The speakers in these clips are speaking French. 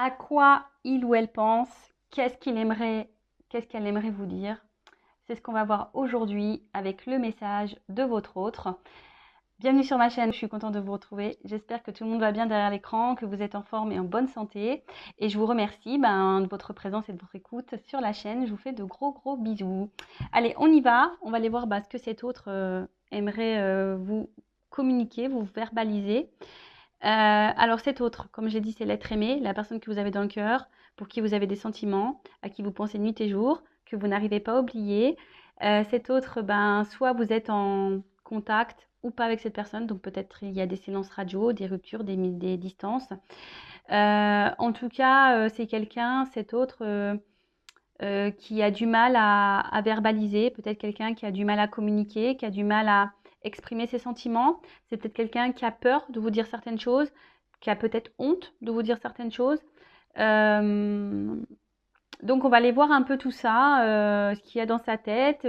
À quoi il ou elle pense? Qu'est-ce qu'elle aimerait vous dire? C'est ce qu'on va voir aujourd'hui avec le message de votre autre. Bienvenue sur ma chaîne, je suis contente de vous retrouver. J'espère que tout le monde va bien derrière l'écran, que vous êtes en forme et en bonne santé. Et je vous remercie de votre présence et de votre écoute sur la chaîne. Je vous fais de gros bisous. Allez, on y va. On va aller voir ce que cet autre aimerait vous communiquer, vous verbaliser. Alors cet autre, comme j'ai dit, c'est l'être aimé, la personne que vous avez dans le cœur, pour qui vous avez des sentiments, à qui vous pensez nuit et jour, que vous n'arrivez pas à oublier. Cet autre, soit vous êtes en contact ou pas avec cette personne, donc peut-être il y a des silences radio, des ruptures, des distances. En tout cas, c'est quelqu'un, cet autre, qui a du mal à verbaliser, peut-être quelqu'un qui a du mal à communiquer, qui a du mal à exprimer ses sentiments. C'est peut-être quelqu'un qui a peur de vous dire certaines choses, qui a peut-être honte de vous dire certaines choses. Euh, donc on va aller voir un peu tout ça, ce qu'il y a dans sa tête,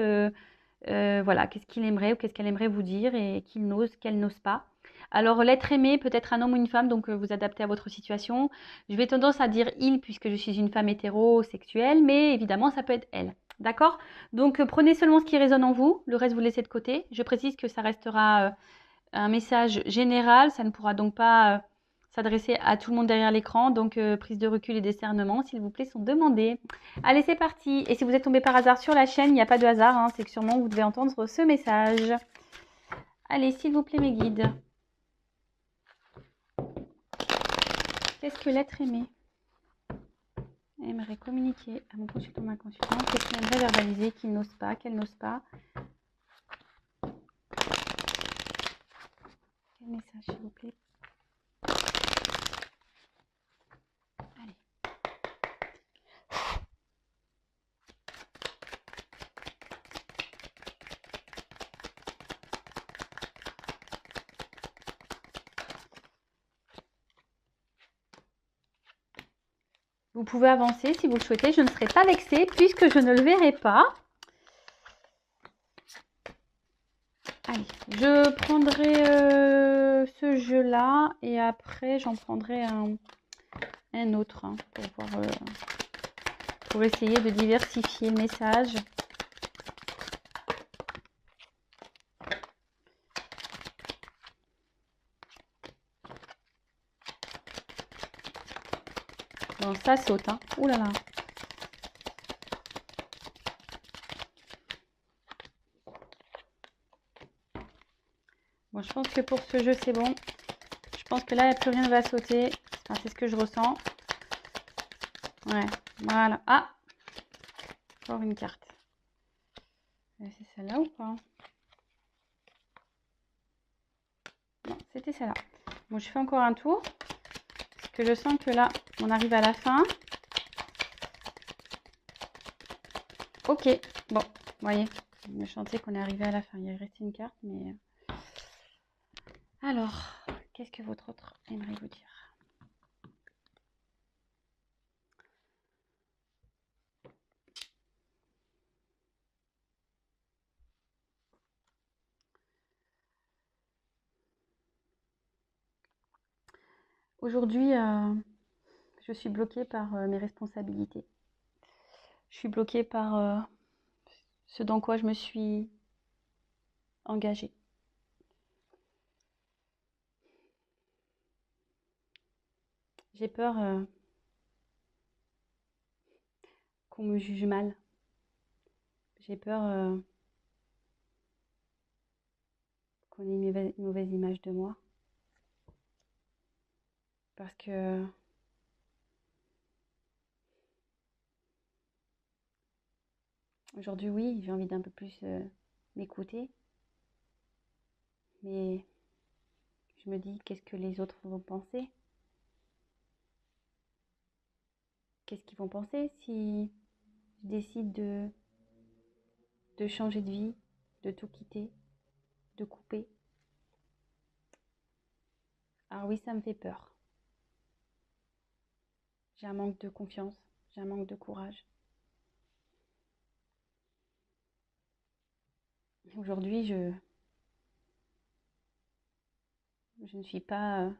voilà, qu'est-ce qu'il aimerait ou qu'est-ce qu'elle aimerait vous dire et qu'il n'ose, qu'elle n'ose pas. Alors l'être aimé peut être un homme ou une femme, donc vous adaptez à votre situation. Je vais tendance à dire il puisque je suis une femme hétérosexuelle, mais évidemment ça peut être elle. D'accord? Donc prenez seulement ce qui résonne en vous, le reste vous laissez de côté. Je précise que ça restera un message général, ça ne pourra donc pas s'adresser à tout le monde derrière l'écran, donc prise de recul et discernement, s'il vous plaît, sont demandés. Allez, c'est parti. Et si vous êtes tombé par hasard sur la chaîne, il n'y a pas de hasard, hein, c'est que sûrement vous devez entendre ce message. Allez, s'il vous plaît, mes guides. Qu'est-ce que l'être aimé aimerait communiquer à mon consultant, ma consultante? Qu'est-ce qu'il aimerait verbaliser, qu'il n'ose pas, qu'elle n'ose pas? Quel message, s'il vous plaît? Allez. Vous pouvez avancer si vous le souhaitez. Je ne serai pas vexée puisque je ne le verrai pas. Allez, je prendrai ce jeu-là et après j'en prendrai un autre pour essayer de diversifier le message. Bon, ça saute, hein. Ouh là là. Bon, je pense que pour ce jeu, c'est bon. Je pense que là, plus rien ne va sauter. Enfin, c'est ce que je ressens. Ouais, voilà. Ah! Encore une carte. C'est celle-là ou pas? Non, c'était celle-là. Bon, je fais encore un tour. Parce que je sens que là, on arrive à la fin. Ok, bon, vous voyez, je sentais qu'on est arrivé à la fin. Il restait une carte, mais... Alors, qu'est-ce que votre autre aimerait vous dire? Aujourd'hui, je suis bloquée par mes responsabilités. Je suis bloquée par ce dans quoi je me suis engagée. J'ai peur qu'on me juge mal. J'ai peur qu'on ait une mauvaise image de moi. Parce que aujourd'hui, oui, j'ai envie d'un peu plus m'écouter. Mais je me dis, qu'est-ce que les autres vont penser? Qu'est-ce qu'ils vont penser si je décide de changer de vie, de tout quitter, de couper? Alors oui, ça me fait peur. J'ai un manque de confiance, j'ai un manque de courage. Aujourd'hui, je ne suis pas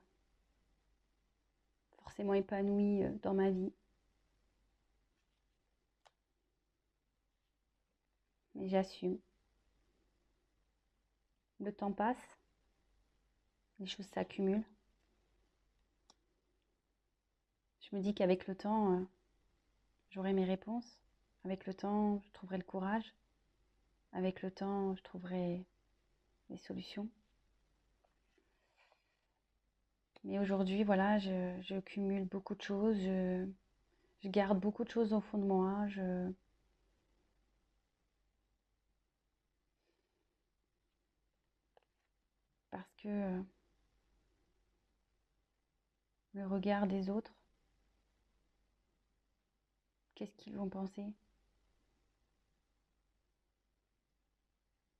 forcément épanoui dans ma vie. Mais j'assume. Le temps passe, les choses s'accumulent. Je me dis qu'avec le temps, j'aurai mes réponses. Avec le temps, je trouverai le courage. Avec le temps, je trouverai les solutions. Mais aujourd'hui, voilà, je cumule beaucoup de choses. Je garde beaucoup de choses au fond de moi. Parce que le regard des autres, qu'est-ce qu'ils vont penser?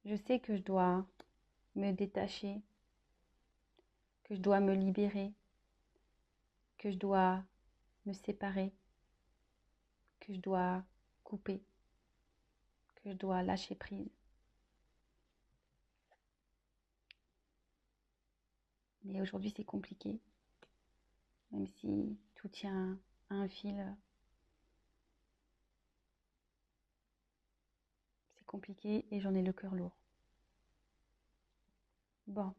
Je sais que je dois me détacher, que je dois me libérer, que je dois me séparer, que je dois couper, que je dois lâcher prise. Mais aujourd'hui, c'est compliqué, même si tout tient à un fil. C'est compliqué et j'en ai le cœur lourd. Bon.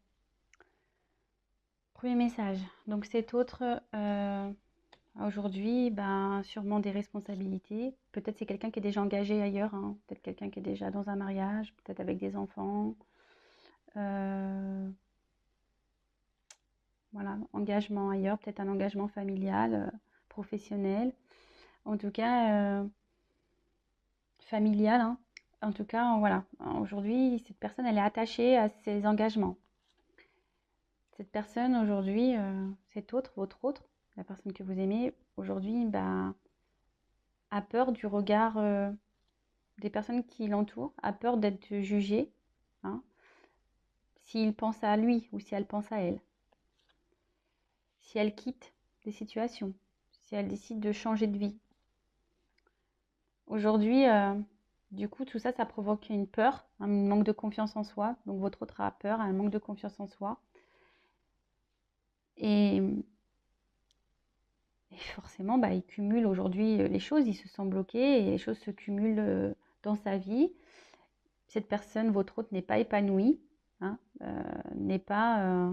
Premier message. Donc cet autre, aujourd'hui, sûrement des responsabilités. Peut-être c'est quelqu'un qui est déjà engagé ailleurs, hein. Peut-être quelqu'un qui est déjà dans un mariage, peut-être avec des enfants. Voilà, engagement ailleurs, peut-être un engagement familial, professionnel. En tout cas, familial, hein. En tout cas, voilà. Aujourd'hui, cette personne, elle est attachée à ses engagements. Cette personne, aujourd'hui, cet autre, votre autre, la personne que vous aimez, aujourd'hui, a peur du regard des personnes qui l'entourent, a peur d'être jugée, hein, s'il pense à lui ou si elle pense à elle. Si elle quitte des situations, si elle décide de changer de vie. Aujourd'hui, du coup, tout ça, ça provoque une peur, un manque de confiance en soi. Donc, votre autre a peur, un manque de confiance en soi. Et forcément, il cumule aujourd'hui les choses, il se sent bloqué et les choses se cumulent dans sa vie. Cette personne, votre autre, n'est pas épanouie, hein, n'est pas...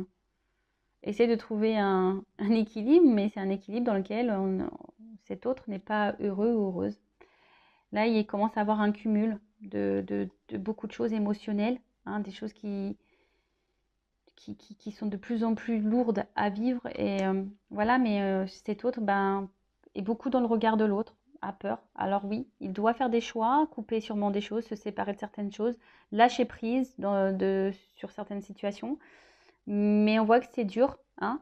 essaie de trouver un équilibre, mais c'est un équilibre dans lequel cet autre n'est pas heureux ou heureuse. Là, il commence à avoir un cumul de beaucoup de choses émotionnelles, hein, des choses qui sont de plus en plus lourdes à vivre. Et voilà, mais cet autre est beaucoup dans le regard de l'autre, a peur. Alors oui, il doit faire des choix, couper sûrement des choses, se séparer de certaines choses, lâcher prise sur certaines situations. Mais on voit que c'est dur, hein,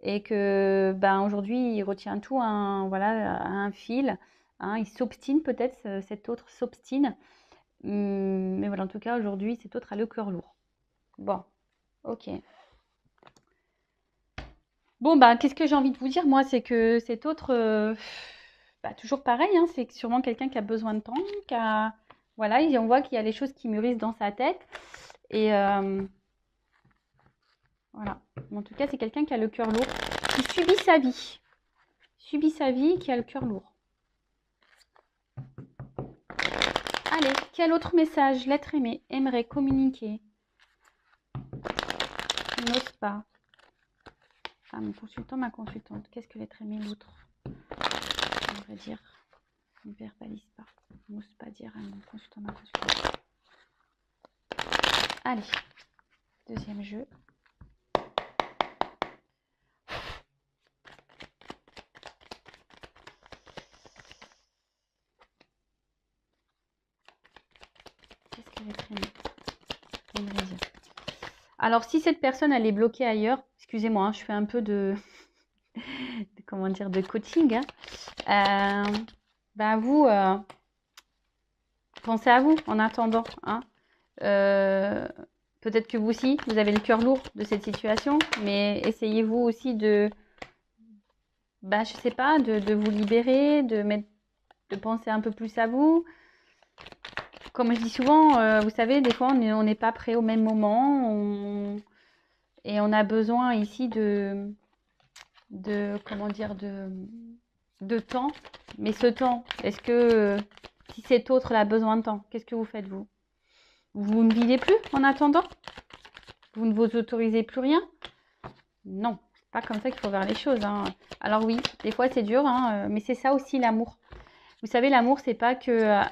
et que aujourd'hui, il retient tout à un fil. Hein, il s'obstine peut-être, cet autre s'obstine. Mais voilà, en tout cas, aujourd'hui, cet autre a le cœur lourd. Bon, ok. Bon, qu'est-ce que j'ai envie de vous dire, moi, c'est que cet autre, toujours pareil, hein, c'est sûrement quelqu'un qui a besoin de temps, voilà, on voit qu'il y a les choses qui mûrissent dans sa tête. Et voilà. En tout cas, c'est quelqu'un qui a le cœur lourd, qui subit sa vie, qui a le cœur lourd. Allez, quel autre message l'être aimé aimerait communiquer, n'ose pas. Ah, mon consultant, ma consultante, qu'est-ce que l'être aimé, l'autre, on va dire, ne verbalise pas, n'ose pas dire à mon consultant, ma consultante. Allez, deuxième jeu. Qu'est-ce que l'être aimé aimerait dire? Alors, si cette personne, elle est bloquée ailleurs, excusez-moi, hein, je fais un peu de coaching, hein. Vous, pensez à vous en attendant, hein. Peut-être que vous aussi, vous avez le cœur lourd de cette situation, mais essayez-vous aussi de, je sais pas, de vous libérer, de penser un peu plus à vous. Comme je dis souvent, vous savez, des fois, on n'est pas prêt au même moment, et on a besoin ici de comment dire, de temps. Mais ce temps, est-ce que si cet autre a besoin de temps, qu'est-ce que vous faites vous? Vous ne vivez plus en attendant? Vous ne vous autorisez plus rien? Non, c'est pas comme ça qu'il faut voir les choses, hein. Alors oui, des fois c'est dur, hein, mais c'est ça aussi l'amour. Vous savez, l'amour, c'est pas que...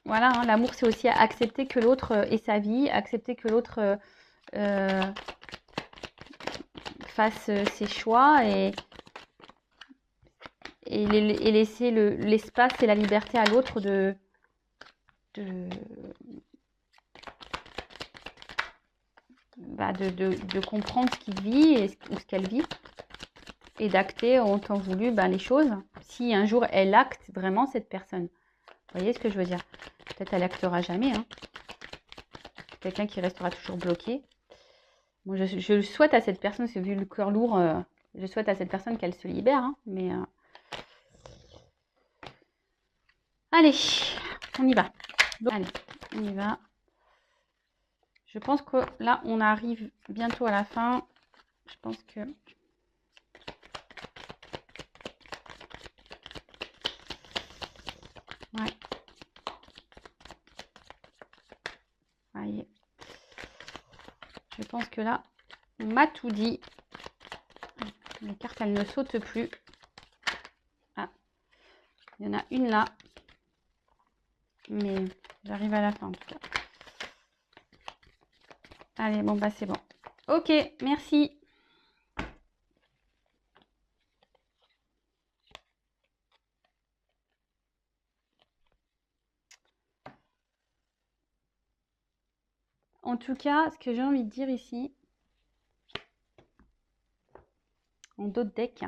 voilà, hein, l'amour, c'est aussi accepter que l'autre ait sa vie, accepter que l'autre fasse ses choix et laisser l'espace et la liberté à l'autre de comprendre ce qu'il vit ou ce qu'elle vit et d'acter en temps voulu les choses. Si un jour elle acte vraiment cette personne, vous voyez ce que je veux dire? Peut-être elle actera jamais, hein. Quelqu'un qui restera toujours bloqué. Moi, je souhaite à cette personne, c'est vu le cœur lourd, je souhaite à cette personne qu'elle se libère, hein, mais allez, on y va. Allez, on y va. Je pense que là, on arrive bientôt à la fin. Je pense que... ouais. Voyez. Je pense que là, on m'a tout dit. Les cartes, elles ne sautent plus. Ah, il y en a une là. Mais j'arrive à la fin en tout cas. Allez, bon, bah c'est bon. Ok, merci. En tout cas, ce que j'ai envie de dire ici, en dos de deck,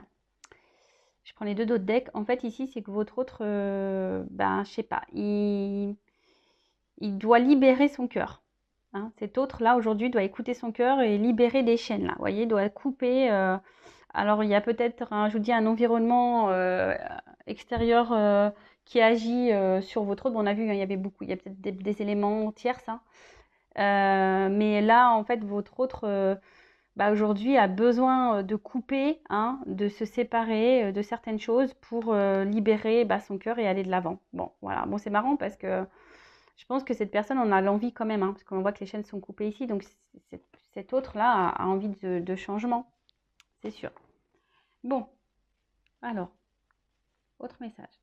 je prends les deux dos de deck. En fait, ici, c'est que votre autre, je sais pas, il doit libérer son cœur. Hein. Cet autre-là, aujourd'hui, doit écouter son cœur et libérer des chaînes, là. Vous voyez, doit couper. Alors, il y a peut-être, je vous dis, un environnement extérieur qui agit sur votre autre. Bon, on a vu, hein, il y avait beaucoup, il y a peut-être des éléments tierces, hein. Mais là, en fait, votre autre, aujourd'hui, a besoin de couper, hein, de se séparer de certaines choses pour libérer son cœur et aller de l'avant. Bon, voilà. Bon, c'est marrant parce que je pense que cette personne en a l'envie quand même, hein, parce qu'on voit que les chaînes sont coupées ici. Donc, cet autre-là a envie de changement, c'est sûr. Bon, alors, autre message.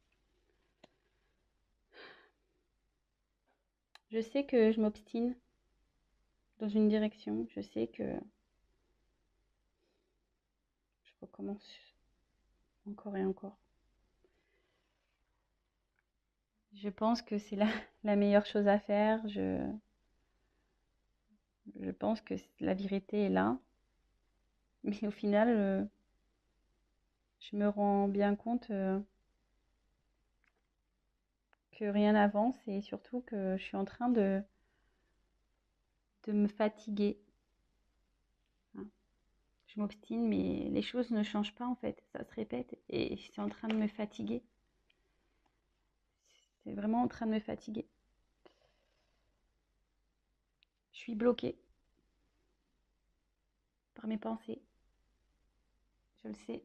Je sais que je m'obstine dans une direction. Je sais que je recommence encore et encore. Je pense que c'est la meilleure chose à faire. Je pense que la vérité est là. Mais au final, je me rends bien compte que rien n'avance et surtout que je suis en train de me fatiguer. Hein. Je m'obstine, mais les choses ne changent pas en fait. Ça se répète et c'est en train de me fatiguer. C'est vraiment en train de me fatiguer. Je suis bloquée par mes pensées. Je le sais,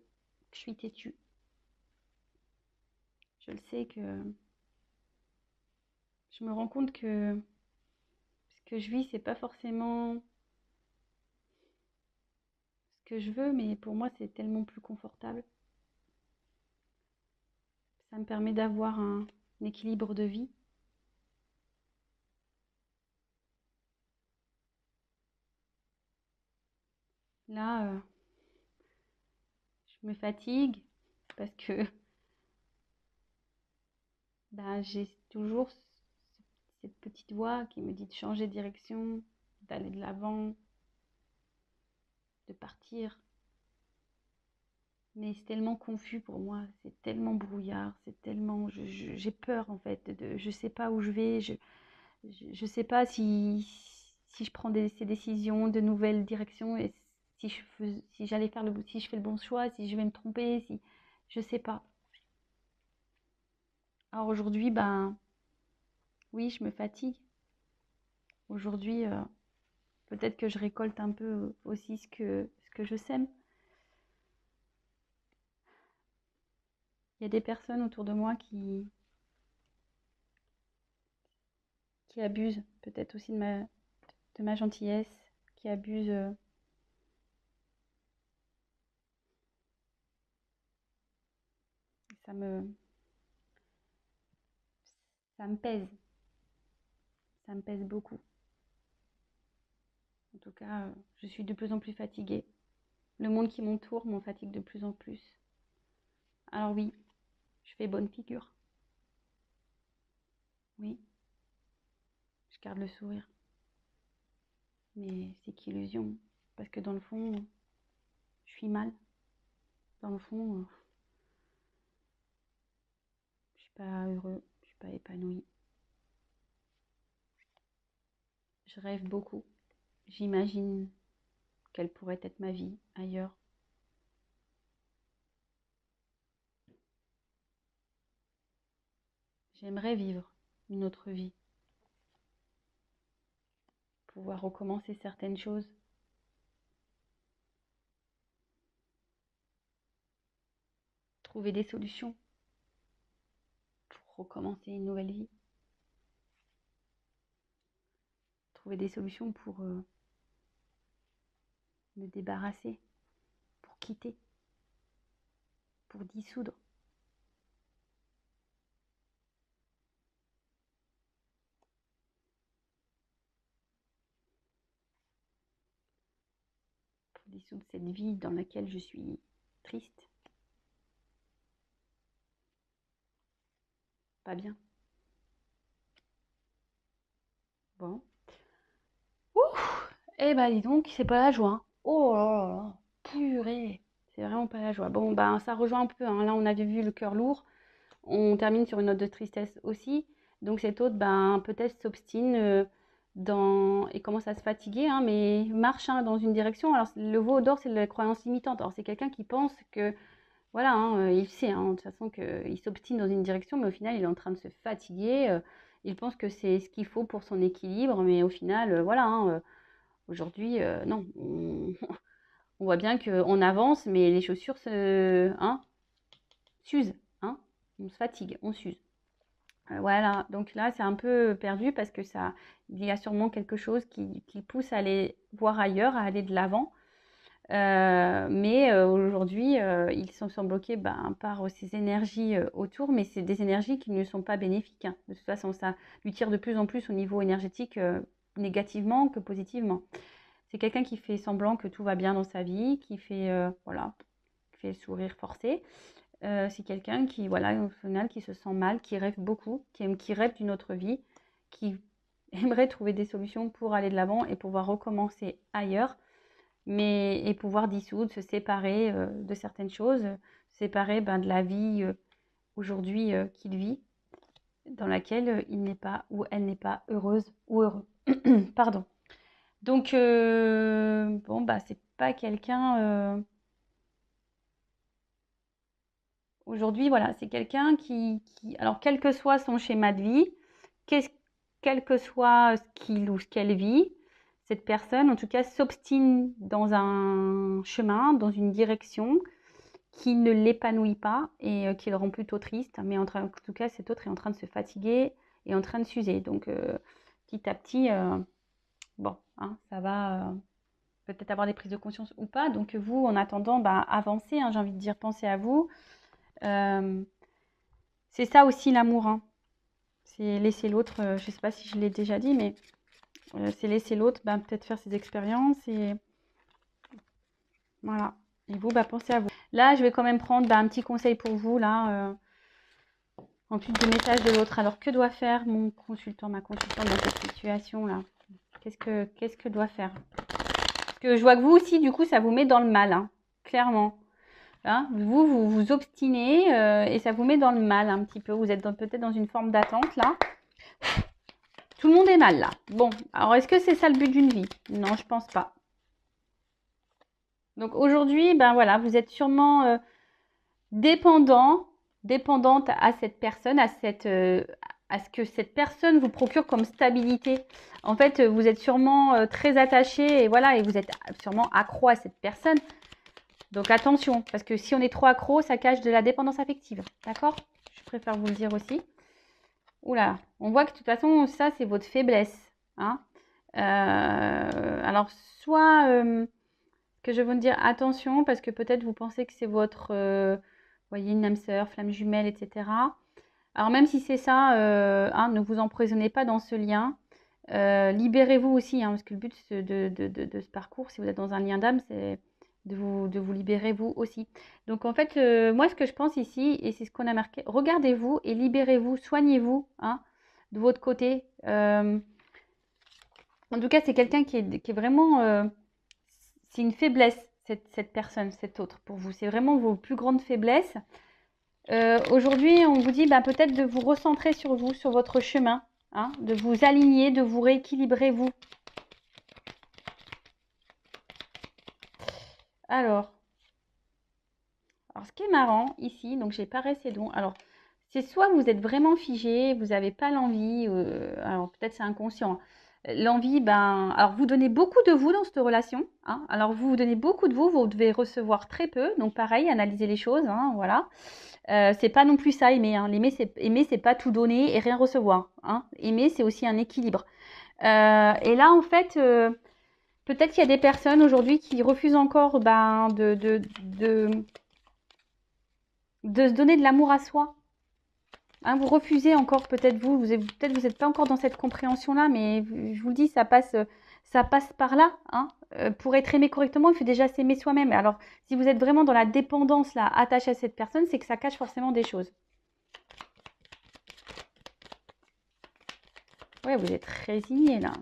je suis têtue. Je le sais que je me rends compte que ce que je vis, c'est pas forcément ce que je veux, mais pour moi, c'est tellement plus confortable. Ça me permet d'avoir un équilibre de vie. Là, je me fatigue parce que j'ai toujours cette petite voix qui me dit de changer de direction, d'aller de l'avant, de partir. Mais c'est tellement confus pour moi, c'est tellement brouillard, c'est tellement... j'ai peur en fait, je sais pas où je vais, je sais pas si je prends ces décisions de nouvelles directions et si j'allais faire si je fais le bon choix, si je vais me tromper, si je sais pas. Alors aujourd'hui, oui, je me fatigue. Aujourd'hui, peut-être que je récolte un peu aussi ce que je sème. Il y a des personnes autour de moi qui abusent peut-être aussi de ma gentillesse, qui abusent. Ça me, ça me pèse. Ça me pèse beaucoup. En tout cas, je suis de plus en plus fatiguée. Le monde qui m'entoure m'en fatigue de plus en plus. Alors oui, je fais bonne figure. Oui, je garde le sourire. Mais c'est qu'illusion. Parce que dans le fond, je suis mal. Dans le fond, je suis pas heureux, je suis pas épanoui. Je rêve beaucoup. J'imagine quelle pourrait être ma vie ailleurs. J'aimerais vivre une autre vie. Pouvoir recommencer certaines choses. Trouver des solutions pour recommencer une nouvelle vie. Trouver des solutions pour me débarrasser, pour quitter, pour dissoudre. Pour dissoudre cette vie dans laquelle je suis triste. Pas bien. Bon. Ouh! Eh ben dis donc, c'est pas la joie. Hein. Oh là là là, purée. C'est vraiment pas la joie. Bon, ben ça rejoint un peu. Hein. Là, on avait vu le cœur lourd. On termine sur une note de tristesse aussi. Donc cet autre, ben, peut-être s'obstine et commence à se fatiguer, hein, mais marche hein, dans une direction. Alors le veau d'or, c'est la croyance limitante. Alors c'est quelqu'un qui pense que, voilà, hein, il sait hein, de toute façon qu'il s'obstine dans une direction, mais au final, il est en train de se fatiguer. Il pense que c'est ce qu'il faut pour son équilibre, mais au final, voilà, hein, aujourd'hui, non. On voit bien qu'on avance, mais les chaussures s'usent. Hein, on se fatigue, on s'use. Voilà, donc là, c'est un peu perdu parce que il y a sûrement quelque chose qui pousse à aller voir ailleurs, à aller de l'avant. Mais aujourd'hui, ils sont bloqués par ces énergies autour, mais c'est des énergies qui ne sont pas bénéfiques. Hein. De toute façon, ça lui tire de plus en plus au niveau énergétique, négativement que positivement. C'est quelqu'un qui fait semblant que tout va bien dans sa vie, voilà, qui fait le sourire forcé. C'est quelqu'un qui, voilà, au final, qui se sent mal, qui rêve beaucoup, qui rêve d'une autre vie, qui aimerait trouver des solutions pour aller de l'avant et pouvoir recommencer ailleurs, et pouvoir dissoudre, se séparer de certaines choses, se séparer de la vie aujourd'hui qu'il vit, dans laquelle il n'est pas ou elle n'est pas heureuse ou heureux. Pardon. Donc, bon, c'est pas quelqu'un... Aujourd'hui, voilà, c'est quelqu'un alors quel que soit son schéma de vie, quel que soit ce qu'il ou ce qu'elle vit, cette personne, en tout cas, s'obstine dans un chemin, dans une direction qui ne l'épanouit pas et qui le rend plutôt triste. Mais en tout cas, cet autre est en train de se fatiguer et en train de s'user. Donc, petit à petit, bon, hein, ça va peut-être avoir des prises de conscience ou pas. Donc, vous, en attendant, avancez, hein, j'ai envie de dire, pensez à vous. C'est ça aussi l'amour, hein. C'est laisser l'autre, je ne sais pas si je l'ai déjà dit, mais c'est laisser l'autre peut-être faire ses expériences et voilà. Et vous, pensez à vous. Là, je vais quand même prendre un petit conseil pour vous, là, en plus du message de l'autre. Alors, que doit faire ma consultante dans cette situation-là? Qu'est-ce que doit faire? Parce que je vois que vous aussi, du coup, ça vous met dans le mal, hein, clairement. Hein, vous vous obstinez et ça vous met dans le mal un petit peu. Vous êtes peut-être dans une forme d'attente là. Tout le monde est mal là. Bon, alors est-ce que c'est ça le but d'une vie? Non, je pense pas. Donc aujourd'hui, voilà, vous êtes sûrement dépendante à cette personne, à ce que cette personne vous procure comme stabilité. En fait, vous êtes sûrement très attaché et voilà, et vous êtes sûrement accro à cette personne. Donc attention, parce que si on est trop accro, ça cache de la dépendance affective. D'accord? Je préfère vous le dire aussi. Oula, on voit que de toute façon, ça, c'est votre faiblesse. Hein. Alors, soit que je veux dire attention, parce que peut-être vous pensez que c'est votre, voyez, une âme sœur, flamme jumelle, etc. Alors, même si c'est ça, hein, ne vous emprisonnez pas dans ce lien. Libérez-vous aussi, hein, parce que le but de ce parcours, si vous êtes dans un lien d'âme, c'est de vous libérer vous aussi. Donc en fait, moi ce que je pense ici, et c'est ce qu'on a marqué, regardez-vous et libérez-vous, soignez-vous hein, de votre côté. En tout cas, c'est quelqu'un qui est vraiment... c'est une faiblesse, cette personne, cette autre, pour vous. C'est vraiment vos plus grandes faiblesses. Aujourd'hui, on vous dit bah, peut-être de vous recentrer sur vous, sur votre chemin. Hein, de vous aligner, de vous rééquilibrer vous. Alors, ce qui est marrant ici, donc j'ai pas resté donc. Alors, c'est soit vous êtes vraiment figé, vous n'avez pas l'envie, alors peut-être c'est inconscient. L'envie, ben, alors vous donnez beaucoup de vous dans cette relation. Hein, alors vous donnez beaucoup de vous, vous devez recevoir très peu. Donc pareil, analysez les choses, hein, voilà. C'est pas non plus ça aimer. Hein. Aimer, c'est pas tout donner et rien recevoir. Hein. Aimer, c'est aussi un équilibre. Et là, en fait, peut-être qu'il y a des personnes aujourd'hui qui refusent encore ben, de se donner de l'amour à soi. Hein, vous refusez encore, peut-être vous n'êtes pas encore dans cette compréhension-là, mais je vous le dis, ça passe par là. Hein. Pour être aimé correctement, il faut déjà s'aimer soi-même. Alors, si vous êtes vraiment dans la dépendance, là, attaché à cette personne, c'est que ça cache forcément des choses. Ouais, vous êtes résigné, là.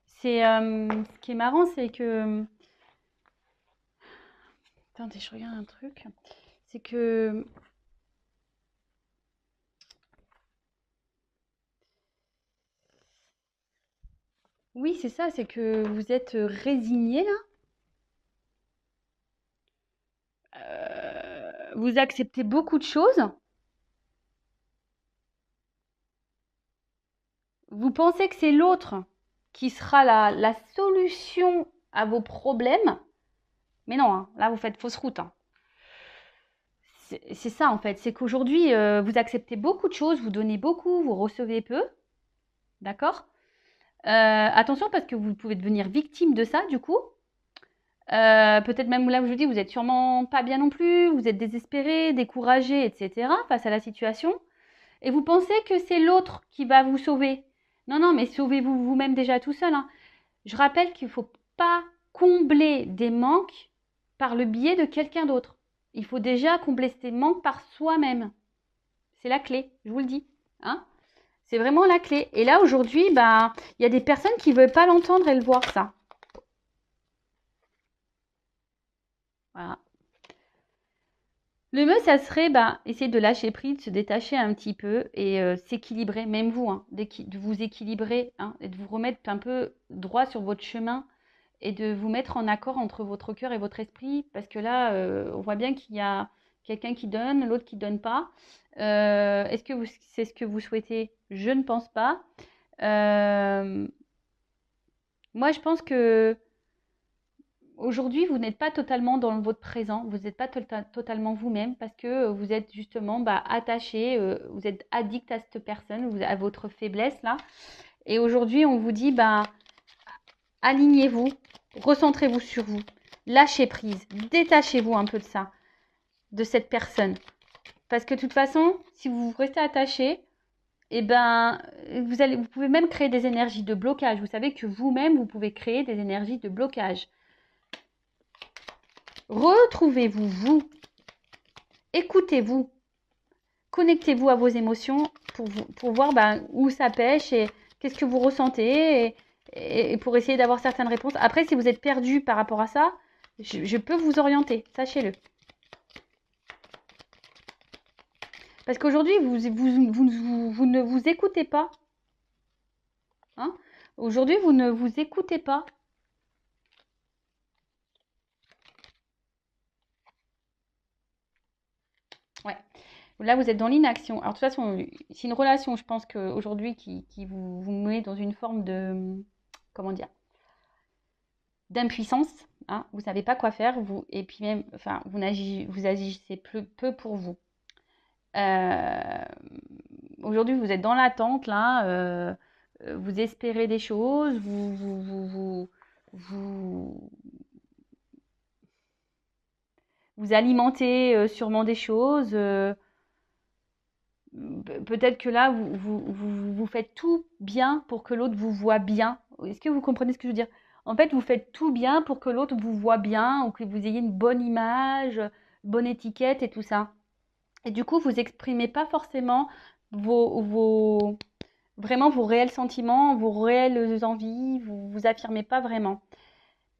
Ce qui est marrant, c'est que... Attendez, je regarde un truc. C'est que... Oui, c'est ça, c'est que vous êtes résigné, là. Vous acceptez beaucoup de choses. Vous pensez que c'est l'autre qui sera la solution à vos problèmes. Mais non, hein, là, vous faites fausse route. Hein. C'est ça, en fait. C'est qu'aujourd'hui, vous acceptez beaucoup de choses, vous donnez beaucoup, vous recevez peu. D'accord attention, parce que vous pouvez devenir victime de ça, du coup. Peut-être même là où je vous dis, vous êtes sûrement pas bien non plus, vous êtes désespéré, découragé, etc. face à la situation. Et vous pensez que c'est l'autre qui va vous sauver. Non, non, mais sauvez-vous vous-même déjà tout seul. Hein. Je rappelle qu'il ne faut pas combler des manques par le biais de quelqu'un d'autre. Il faut déjà combler ces manques par soi-même. C'est la clé, je vous le dis. Hein. C'est vraiment la clé. Et là, aujourd'hui, ben, y a des personnes qui ne veulent pas l'entendre et le voir, ça. Voilà. Le mieux, ça serait essayer de lâcher prise, de se détacher un petit peu et s'équilibrer, même vous, hein, de vous équilibrer hein, et de vous remettre un peu droit sur votre chemin et de vous mettre en accord entre votre cœur et votre esprit. Parce que là, on voit bien qu'il y a quelqu'un qui donne, l'autre qui ne donne pas. Est-ce que c'est ce que vous souhaitez? Je ne pense pas. Moi, je pense que aujourd'hui, vous n'êtes pas totalement dans votre présent, vous n'êtes pas totalement vous-même parce que vous êtes justement attaché, vous êtes addict à cette personne, à votre faiblesse là. Et aujourd'hui, on vous dit, alignez-vous, recentrez-vous sur vous, lâchez prise, détachez-vous un peu de ça, de cette personne. Parce que de toute façon, si vous restez attaché, eh ben, vous pouvez même créer des énergies de blocage. Vous savez que vous-même, vous pouvez créer des énergies de blocage. Retrouvez-vous, vous. Écoutez-vous. Connectez-vous à vos émotions pour voir où ça pêche et qu'est-ce que vous ressentez et pour essayer d'avoir certaines réponses. Après, si vous êtes perdu par rapport à ça, je peux vous orienter, sachez-le. Parce qu'aujourd'hui, vous ne vous écoutez pas. Hein? Aujourd'hui, vous ne vous écoutez pas. Ouais. Là, vous êtes dans l'inaction. Alors, de toute façon, c'est une relation, je pense qu'aujourd'hui, qui vous met dans une forme de... Comment dire? d'impuissance, hein, vous ne savez pas quoi faire, et puis même, enfin, vous agissez peu pour vous. Aujourd'hui, vous êtes dans l'attente, là, vous espérez des choses, vous, vous alimentez sûrement des choses. Peut-être que là, vous faites tout bien pour que l'autre vous voit bien. Est-ce que vous comprenez ce que je veux dire? En fait, vous faites tout bien pour que l'autre vous voit bien ou que vous ayez une bonne image, bonne étiquette et tout ça. Et du coup, vous exprimez pas forcément vraiment vos réels sentiments, vos réelles envies, vous affirmez pas vraiment.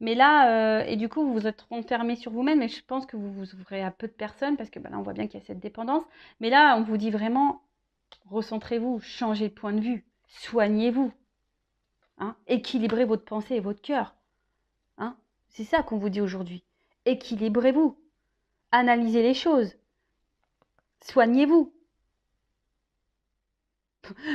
Mais là, et du coup, vous vous êtes renfermé sur vous-même, et je pense que vous vous ouvrez à peu de personnes, parce que bah, là, on voit bien qu'il y a cette dépendance. Mais là, on vous dit vraiment, recentrez-vous, changez de point de vue, soignez-vous, hein, équilibrez votre pensée et votre cœur. Hein. C'est ça qu'on vous dit aujourd'hui. Équilibrez-vous, analysez les choses, soignez-vous.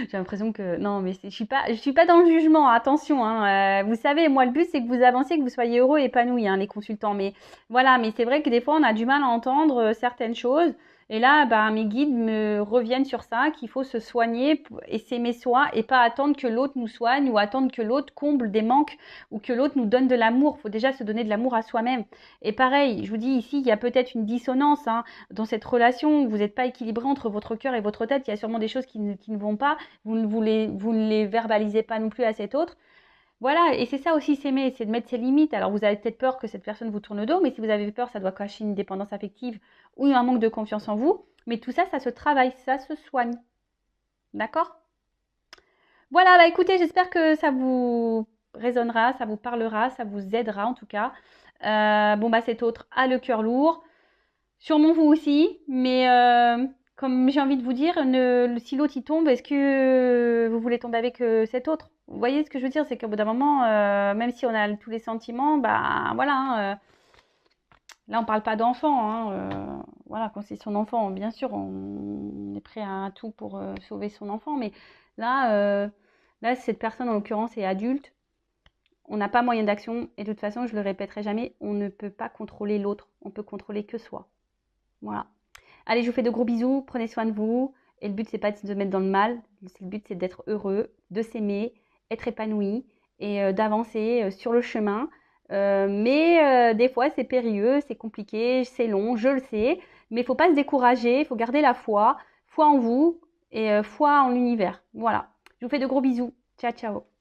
J'ai l'impression que non, mais je suis pas dans le jugement. Attention, hein, vous savez, moi le but c'est que vous avanciez, que vous soyez heureux et épanoui, hein, les consultants. Mais voilà, mais c'est vrai que des fois on a du mal à entendre certaines choses. Et là, bah, mes guides me reviennent sur ça, qu'il faut se soigner et s'aimer soi et pas attendre que l'autre nous soigne ou attendre que l'autre comble des manques ou que l'autre nous donne de l'amour. Il faut déjà se donner de l'amour à soi-même. Et pareil, je vous dis ici, il y a peut-être une dissonance, hein, dans cette relation où vous n'êtes pas équilibré entre votre cœur et votre tête. Il y a sûrement des choses qui ne vont pas. Vous ne les verbalisez pas non plus à cet autre. Voilà, et c'est ça aussi s'aimer, c'est de mettre ses limites. Alors vous avez peut-être peur que cette personne vous tourne le dos, mais si vous avez peur, ça doit cacher une dépendance affective ou un manque de confiance en vous. Mais tout ça, ça se travaille, ça se soigne. D'accord? Voilà, bah écoutez, j'espère que ça vous résonnera, ça vous parlera, ça vous aidera en tout cas. Bon, bah cet autre a le cœur lourd. Sûrement vous aussi, mais comme j'ai envie de vous dire, si l'autre y tombe, est-ce que vous voulez tomber avec cet autre? Vous voyez ce que je veux dire, c'est qu'au bout d'un moment, même si on a tous les sentiments, bah voilà, hein, là on parle pas d'enfant, hein, voilà, quand c'est son enfant, bien sûr, on est prêt à tout pour sauver son enfant, mais là, là cette personne en l'occurrence est adulte, on n'a pas moyen d'action, et de toute façon, je le répéterai jamais, on ne peut pas contrôler l'autre, on peut contrôler que soi. Voilà. Allez, je vous fais de gros bisous, prenez soin de vous. Et le but, c'est pas de se mettre dans le mal. Le but, c'est d'être heureux, de s'aimer, être épanoui et d'avancer sur le chemin. Mais des fois, c'est périlleux, c'est compliqué, c'est long, je le sais. Mais il ne faut pas se décourager, il faut garder la foi. Foi en vous et foi en l'univers. Voilà. Je vous fais de gros bisous. Ciao, ciao.